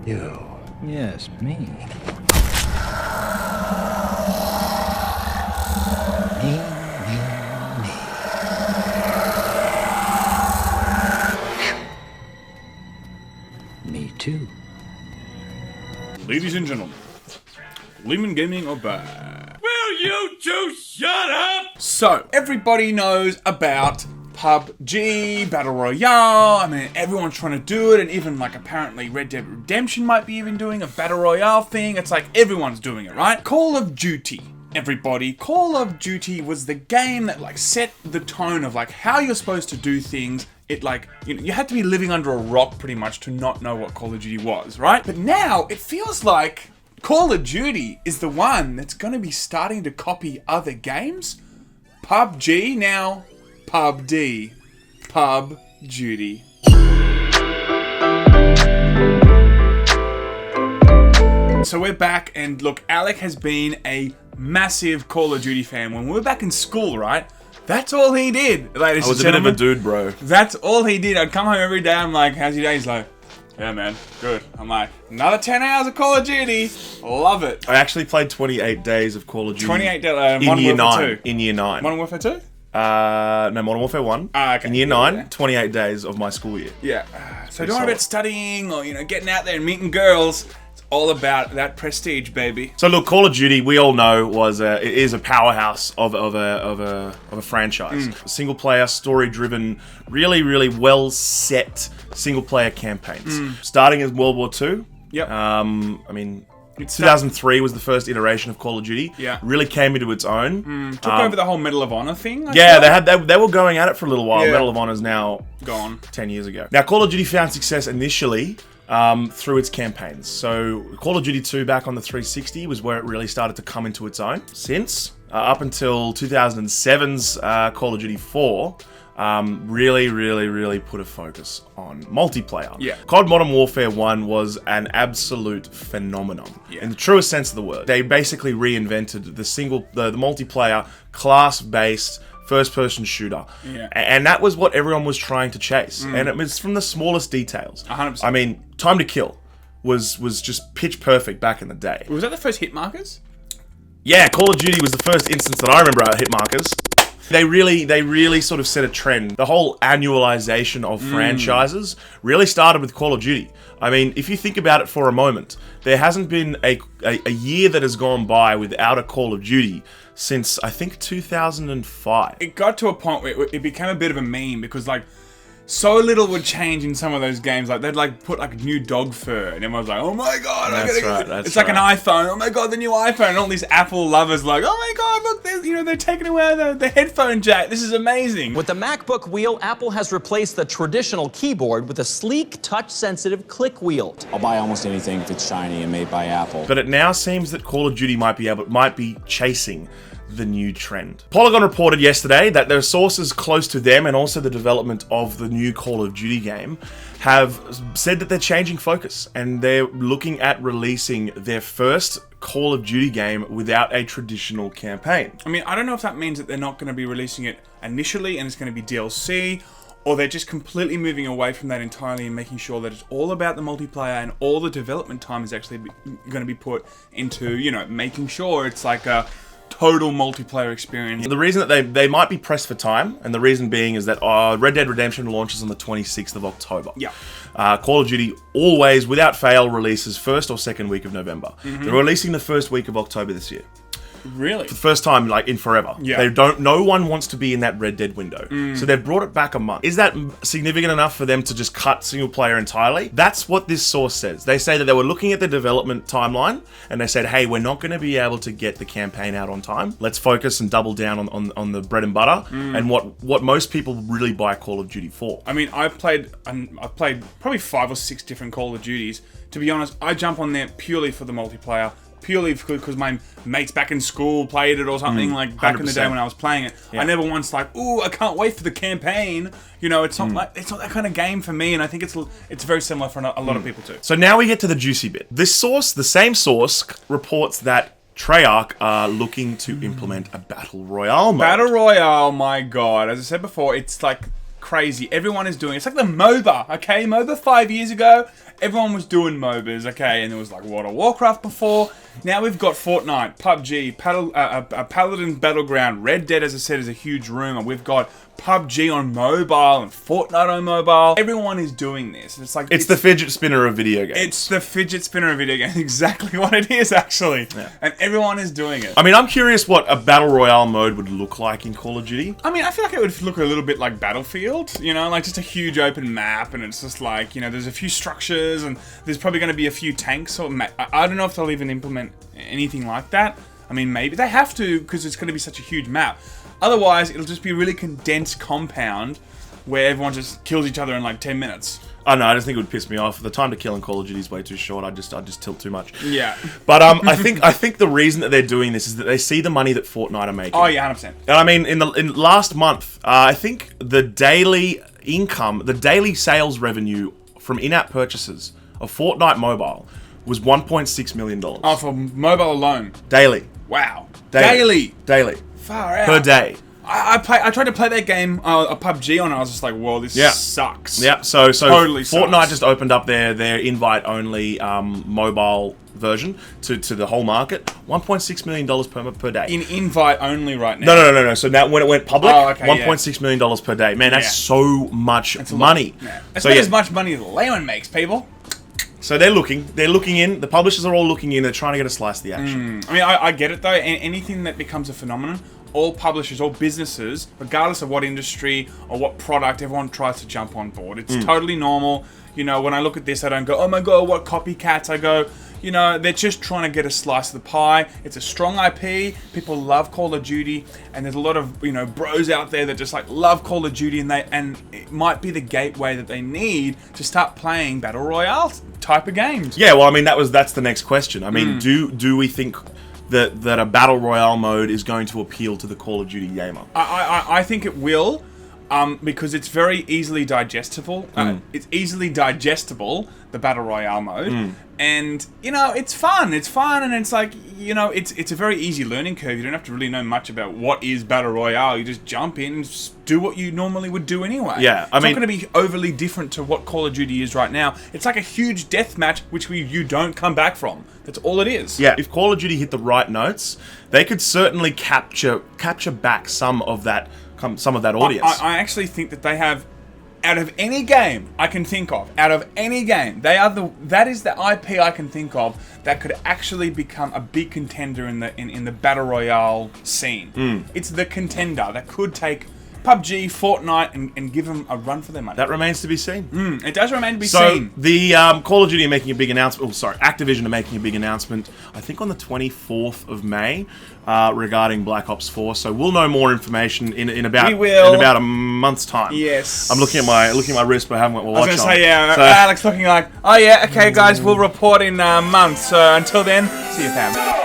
You. Yes, me. Me too. Ladies and gentlemen, Laymen Gaming are back. Will you two shut up? So, everybody knows about PUBG, Battle Royale. I mean, everyone's trying to do it, and even like apparently Red Dead Redemption might be even doing a Battle Royale thing. It's like everyone's doing it, right? Call of Duty. Everybody, Call of Duty was the game that like set the tone of like how you're supposed to do things. It like, you know, you had to be living under a rock pretty much to not know what Call of Duty was, right? But now it feels like Call of Duty is the one that's going to be starting to copy other games. PUBG now, PUBD, Pub Duty. So we're back, and look, Alec has been a massive Call of Duty fan. When we were back in school, right? That's all he did, ladies and gentlemen. I was a bit of a dude, bro. That's all he did. I'd come home every day, I'm like, how's your day? He's like, yeah, man, good. I'm like, another 10 hours of Call of Duty. Love it. I actually played 28 days of Call of Duty. 28 days, in year 9. 2. In year 9. Modern Warfare 2? No, Modern Warfare 1. Okay. In year 9, 28 days of my school year. Yeah. So don't worry about studying or, you know, getting out there and meeting girls. It's all about that prestige, baby. So look, Call of Duty, we all know it is a powerhouse of a franchise. Single player, story driven, really, really well set single player campaigns. Starting as World War II. Yep. I mean, 2003 was the first iteration of Call of Duty. Yeah. Really came into its own. Took over the whole Medal of Honor thing. They were going at it for a little while. Yeah. Medal of Honor's now gone 10 years ago. Now, Call of Duty found success initially through its campaigns. So Call of Duty 2 back on the 360 was where it really started to come into its own. Since up until 2007's Call of Duty 4, really put a focus on multiplayer. Yeah. COD Modern Warfare 1 was an absolute phenomenon in the truest sense of the word. They basically reinvented the multiplayer class-based first-person shooter. Yeah. And that was what everyone was trying to chase. And it was from the smallest details. 100%. I mean, time to kill was just pitch perfect back in the day. Was that the first hit markers? Yeah, Call of Duty was the first instance that I remember at hit markers. They really sort of set a trend. The whole annualization of franchises really started with Call of Duty. I mean, if you think about it for a moment, there hasn't been a year that has gone by without a Call of Duty since, I think, 2005. It got to a point where it became a bit of a meme because, like, so little would change in some of those games. Like, they'd, like, put, like, new dog fur, and everyone's like, oh my god, it's like an iPhone. Oh my god, the new iPhone. And all these Apple lovers like, oh my god, look, they're taking away the headphone jack. This is amazing. With the MacBook wheel, Apple has replaced the traditional keyboard with a sleek, touch-sensitive click wheel. I'll buy almost anything if it's shiny and made by Apple. But it now seems that Call of Duty might be chasing the new trend. Polygon reported yesterday that their sources close to them and also the development of the new Call of Duty game have said that they're changing focus and they're looking at releasing their first Call of Duty game without a traditional campaign. I mean, I don't know if that means that they're not going to be releasing it initially and it's going to be DLC, or they're just completely moving away from that entirely and making sure that it's all about the multiplayer and all the development time is actually going to be put into, you know, making sure it's like a total multiplayer experience. The reason that they might be pressed for time, and the reason being is that Red Dead Redemption launches on the 26th of October. Yeah. Call of Duty always, without fail, releases first or second week of November. They're releasing the first week of October this year. Really? For the first time, like, in forever. Yeah. No one wants to be in that Red Dead window. So they've brought it back a month. Is that significant enough for them to just cut single player entirely? That's what this source says. They say that they were looking at the development timeline and they said, hey, we're not going to be able to get the campaign out on time. Let's focus and double down on the bread and butter and what most people really buy Call of Duty for. I mean, I've played probably 5 or 6 different Call of Duties. To be honest, I jump on there purely for the multiplayer. Purely because my mates back in school played it or something, like back in the day when I was playing it. Yeah. I never once like, ooh, I can't wait for the campaign. You know, it's not that kind of game for me, and I think it's very similar for a lot of people too. So now we get to the juicy bit. This source, the same source, reports that Treyarch are looking to implement a Battle Royale mode. Battle Royale, my god. As I said before, it's like crazy. Everyone is doing it. It's like the MOBA, okay? MOBA 5 years ago, everyone was doing MOBAs, okay? And there was like World of Warcraft before. Now we've got Fortnite, PUBG, Paladin Battleground, Red Dead, as I said, is a huge rumor. We've got PUBG on mobile and Fortnite on mobile. Everyone is doing this. It's the fidget spinner of video games. It's the fidget spinner of video games. Exactly what it is, actually. Yeah. And everyone is doing it. I mean, I'm curious what a Battle Royale mode would look like in Call of Duty. I mean, I feel like it would look a little bit like Battlefield, you know, like just a huge open map, and it's just like, you know, there's a few structures, and there's probably going to be a few tanks. Or I don't know if they'll even implement anything like that. I mean, maybe they have to, because it's going to be such a huge map. Otherwise, it'll just be a really condensed compound where everyone just kills each other in like 10 minutes. I know, I just think it would piss me off. The time to kill in Call of Duty is way too short. I just tilt too much. Yeah. But I think the reason that they're doing this is that they see the money that Fortnite are making. Oh yeah, 100%. And I mean, in last month, I think the daily sales revenue from in-app purchases of Fortnite Mobile was $1.6 million. Oh, for mobile alone. Daily. Wow. Daily. Far out. Per day. I tried to play that game, a PUBG on it. I was just like, whoa, this sucks. Yeah, so totally Fortnite sucks. just opened up their invite-only mobile version to the whole market. $1.6 million per day. In invite only right now. No. So now when it went public, $1.6 million per day. Man, that's so much money. Yeah. It's not as much money as Laymen makes, people. So they're looking in. The publishers are all looking in. They're trying to get a slice of the action. I mean, I get it though. Anything that becomes a phenomenon, all publishers, all businesses, regardless of what industry or what product, everyone tries to jump on board. It's totally normal. You know, when I look at this, I don't go, oh my god, what copycats? I go, you know, they're just trying to get a slice of the pie. It's a strong IP. People love Call of Duty, and there's a lot of, you know, bros out there that just like love Call of Duty, and it might be the gateway that they need to start playing Battle Royale type of games. Yeah, well, I mean, that's the next question. I mean, do we think that a Battle Royale mode is going to appeal to the Call of Duty gamer? I think it will. Because it's very easily digestible. It's easily digestible, the Battle Royale mode. And, you know, it's fun, and it's like, you know, it's a very easy learning curve. You don't have to really know much about what is Battle Royale. You just jump in and just do what you normally would do anyway. Yeah, I mean, it's not going to be overly different to what Call of Duty is right now. It's like a huge death match, which you don't come back from. That's all it is. Yeah, if Call of Duty hit the right notes, they could certainly capture back some of that audience. I actually think that they have, out of any game I can think of, that is the IP I can think of that could actually become a big contender in the Battle Royale scene. It's the contender that could take PUBG, Fortnite, and give them a run for their money. That remains to be seen. It does remain to be seen. So, the Call of Duty are making a big announcement. Activision are making a big announcement, I think on the 24th of May, regarding Black Ops 4. So, we'll know more information in about a month's time. Yes. I'm looking at my wrist, but I haven't got my watch on. I was going to say, Alex looking like, oh yeah, okay guys, we'll report in months. So, until then, see you fam.